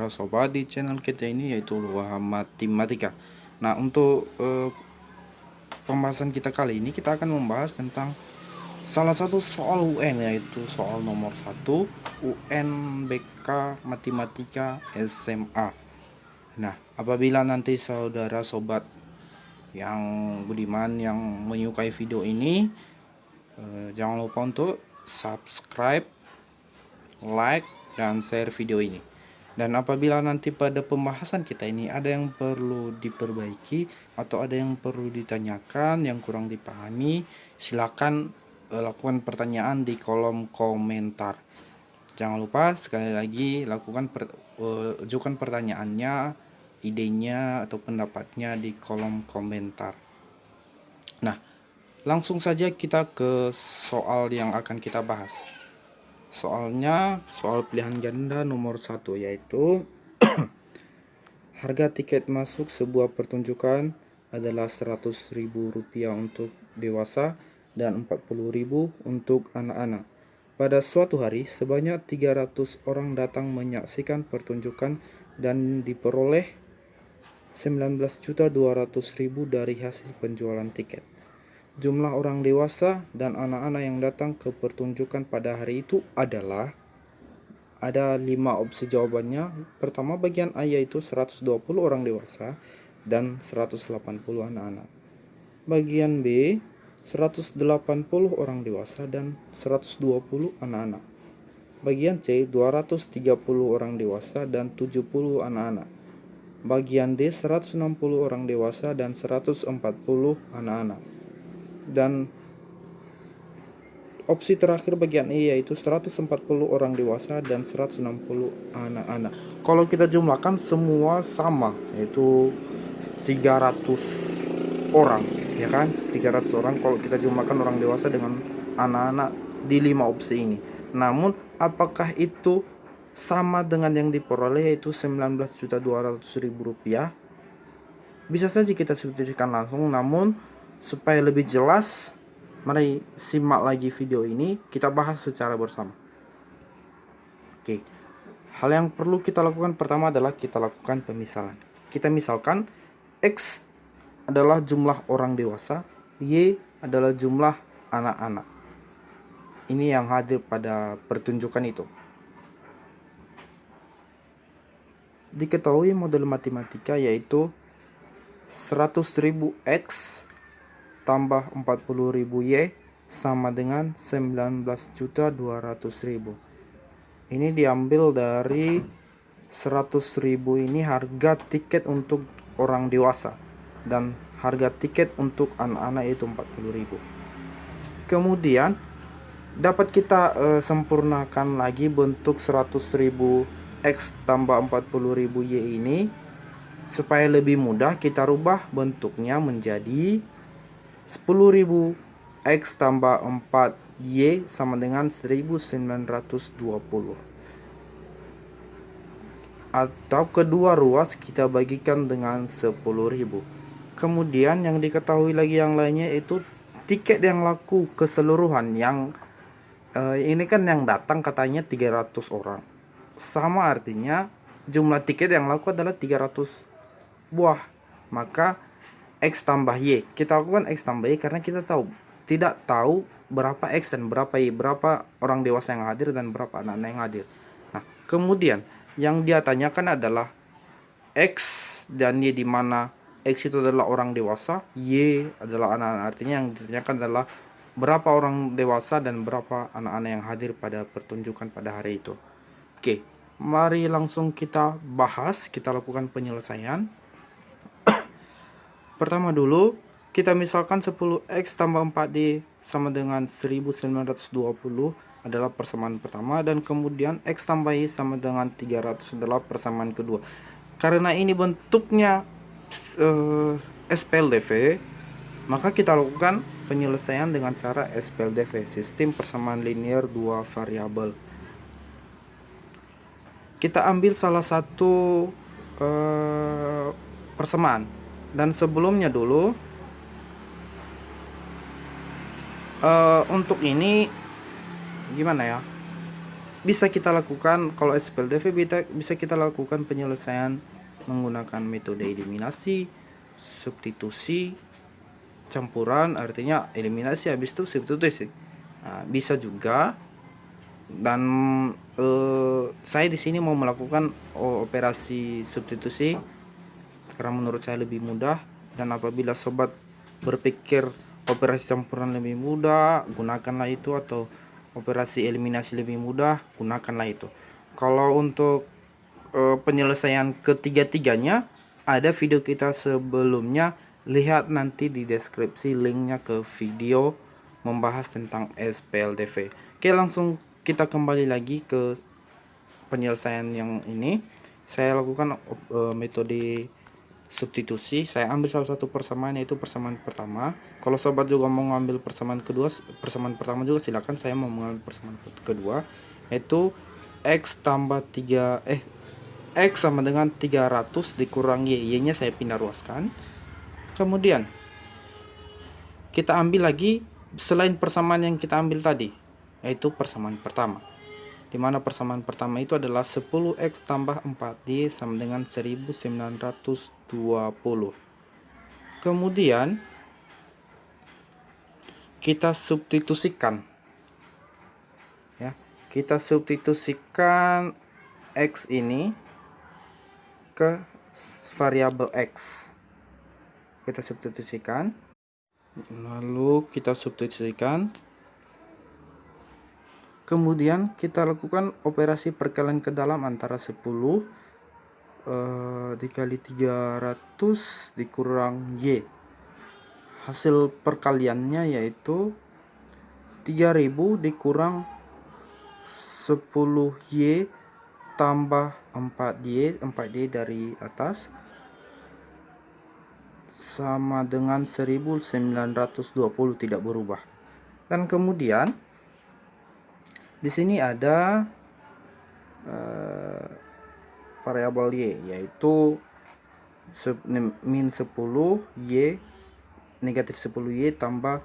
saudara sobat di channel kita ini, yaitu Waham Matematika. Nah, untuk pembahasan kita kali ini, kita akan membahas tentang salah satu soal UN, yaitu soal nomor 1 UNBK Matematika SMA. Nah, apabila nanti saudara sobat yang budiman yang menyukai video ini, jangan lupa untuk subscribe, like, dan share video ini. Dan apabila nanti pada pembahasan kita ini ada yang perlu diperbaiki atau ada yang perlu ditanyakan, yang kurang dipahami, silakan lakukan pertanyaan di kolom komentar. Jangan lupa sekali lagi ajukan pertanyaannya, idenya atau pendapatnya di kolom komentar. Nah, langsung saja kita ke soal yang akan kita bahas. Soalnya soal pilihan ganda nomor 1, yaitu harga tiket masuk sebuah pertunjukan adalah Rp100.000 untuk dewasa dan Rp40.000 untuk anak-anak. Pada suatu hari, sebanyak 300 orang datang menyaksikan pertunjukan dan diperoleh Rp19.200.000 dari hasil penjualan tiket. Jumlah orang dewasa dan anak-anak yang datang ke pertunjukan pada hari itu adalah, ada 5 opsi jawabannya. Pertama, bagian A yaitu 120 orang dewasa dan 180 anak-anak. Bagian B, 180 orang dewasa dan 120 anak-anak. Bagian C, 230 orang dewasa dan 70 anak-anak. Bagian D, 160 orang dewasa dan 140 anak-anak. Dan opsi terakhir bagian E yaitu 140 orang dewasa dan 160 anak-anak. Kalau kita jumlahkan semua sama, yaitu 300 orang, ya kan? 300 orang kalau kita jumlahkan orang dewasa dengan anak-anak di 5 opsi ini. Namun apakah itu sama dengan yang diperoleh, yaitu Rp19.200.000? Bisa saja kita substitusikan langsung, namun supaya lebih jelas, mari simak lagi video ini, kita bahas secara bersama. Oke. Hal yang perlu kita lakukan pertama adalah kita lakukan pemisalan. Kita misalkan X adalah jumlah orang dewasa, Y adalah jumlah anak-anak. Ini yang hadir pada pertunjukan itu. Diketahui model matematika yaitu 100.000 X tambah 40.000 Y sama dengan 19.200.000. Ini diambil dari 100.000 ini harga tiket untuk orang dewasa dan harga tiket untuk anak-anak yaitu 40.000. Kemudian dapat kita sempurnakan lagi bentuk 100.000 X tambah 40.000 Y ini. Supaya lebih mudah, kita rubah bentuknya menjadi 10.000 X tambah 4 Y sama dengan 1920. Atau kedua ruas kita bagikan dengan 10.000. Kemudian yang diketahui lagi yang lainnya itu tiket yang laku keseluruhan. Yang ini kan yang datang katanya 300 orang. Sama artinya jumlah tiket yang laku adalah 300 buah. Maka X tambah Y. Kita lakukan X tambah Y karena kita tidak tahu berapa X dan berapa Y, berapa orang dewasa yang hadir dan berapa anak-anak yang hadir. Nah, kemudian yang dia tanyakan adalah X dan Y, di mana X itu adalah orang dewasa, Y adalah anak-anak. Artinya yang ditanyakan adalah berapa orang dewasa dan berapa anak-anak yang hadir pada pertunjukan pada hari itu. Oke, mari langsung kita bahas, kita lakukan penyelesaian. Pertama dulu, kita misalkan 10X tambah 4Y sama dengan 1920 adalah persamaan pertama, dan kemudian X tambah Y sama dengan 300 adalah persamaan kedua. Karena ini bentuknya SPLDV, maka kita lakukan penyelesaian dengan cara SPLDV, sistem persamaan linear dua variabel. Kita ambil salah satu persamaan. Dan sebelumnya dulu, untuk ini gimana ya? bisa kita lakukan kalau SPLDV bisa kita lakukan penyelesaian menggunakan metode eliminasi, substitusi, campuran, artinya eliminasi habis itu substitusi. Nah, bisa juga. Dan saya di sini mau melakukan operasi substitusi karena menurut saya lebih mudah. Dan apabila sobat berpikir operasi campuran lebih mudah, gunakanlah itu, atau operasi eliminasi lebih mudah, gunakanlah itu. Kalau untuk penyelesaian ketiga-tiganya ada video kita sebelumnya, lihat nanti di deskripsi linknya ke video membahas tentang SPLDV. Oke, langsung kita kembali lagi ke penyelesaian yang ini. Saya lakukan metode substitusi. Saya ambil salah satu persamaan, yaitu persamaan pertama. Kalau sobat juga mau ngambil persamaan kedua, persamaan pertama juga silakan. Saya mau mengambil persamaan kedua, yaitu X tambah 3 X sama dengan 300 dikurang Y. Y nya saya pindah ruaskan. Kemudian kita ambil lagi selain persamaan yang kita ambil tadi, yaitu persamaan pertama, di mana persamaan pertama itu adalah 10X tambah 4Y sama dengan 1920. Kemudian kita substitusikan, ya, kita substitusikan X ini ke variabel X. Kita substitusikan, lalu kita substitusikan. Kemudian kita lakukan operasi perkalian ke dalam antara 10 dikali 300 dikurang Y. Hasil perkaliannya yaitu 3000 dikurang 10Y tambah 4Y, 4Y dari atas, sama dengan 1920, tidak berubah. Dan kemudian di sini ada variabel Y, yaitu min 10 Y negatif 10 Y tambah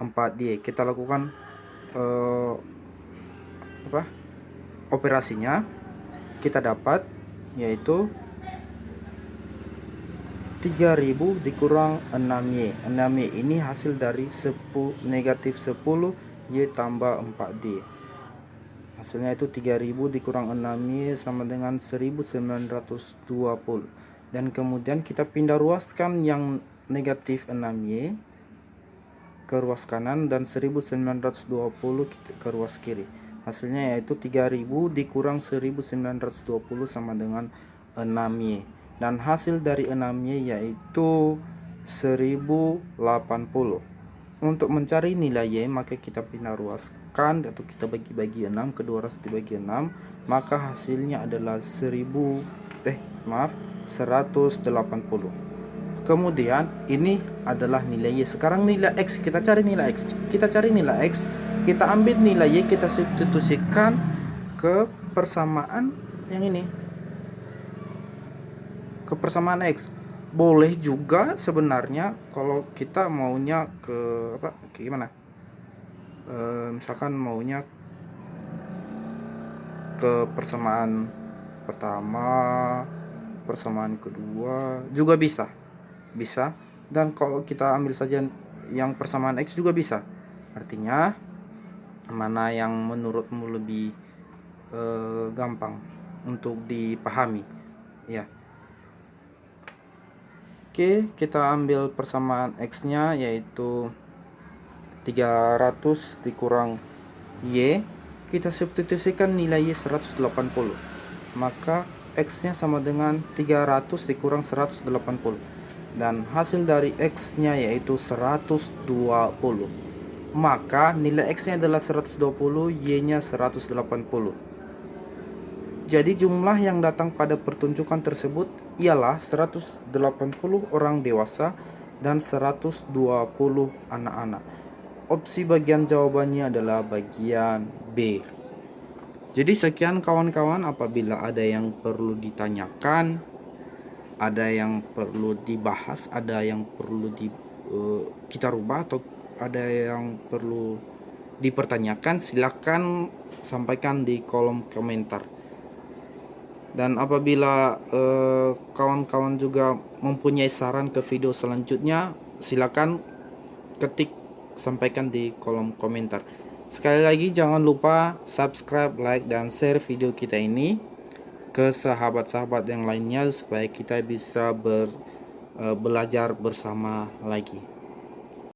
4Y. Kita lakukan operasinya. Kita dapat yaitu 3000 dikurang 6Y. 6Y ini hasil dari negatif 10 Y tambah 4D. Hasilnya itu 3000 dikurang 6Y sama dengan 1920. Dan kemudian kita pindah ruaskan yang negatif 6Y ke ruas kanan dan 1920 ke ruas kiri. Hasilnya yaitu 3000 dikurang 1920 sama dengan 6Y. Dan hasil dari 6Y yaitu 1080. Untuk mencari nilai Y, maka kita pindah ruaskan atau kita bagi 6, kedua ras dibagi 6, maka hasilnya adalah 180. Kemudian ini adalah nilai Y. Sekarang nilai X, kita cari nilai X. Kita cari nilai X, kita ambil nilai Y, kita substitusikan ke persamaan yang ini, ke persamaan X. Boleh juga sebenarnya kalau kita maunya ke gimana? Misalkan maunya ke persamaan pertama, persamaan kedua juga bisa. Dan kalau kita ambil saja yang persamaan X juga bisa. Artinya mana yang menurutmu lebih gampang untuk dipahami, ya. Oke, kita ambil persamaan X-nya yaitu 300 dikurang Y. Kita substitusikan nilai Y 180. Maka X-nya sama dengan 300 dikurang 180. Dan hasil dari X-nya yaitu 120. Maka nilai X-nya adalah 120, Y-nya 180. Jadi jumlah yang datang pada pertunjukan tersebut ialah 180 orang dewasa dan 120 anak-anak. Opsi bagian jawabannya adalah bagian B. Jadi sekian kawan-kawan, apabila ada yang perlu ditanyakan, ada yang perlu dibahas, ada yang perlu kita rubah, atau ada yang perlu dipertanyakan, silakan sampaikan di kolom komentar. Dan apabila kawan-kawan juga mempunyai saran ke video selanjutnya, silakan ketik, sampaikan di kolom komentar. Sekali lagi jangan lupa subscribe, like, dan share video kita ini ke sahabat-sahabat yang lainnya supaya kita bisa belajar bersama lagi.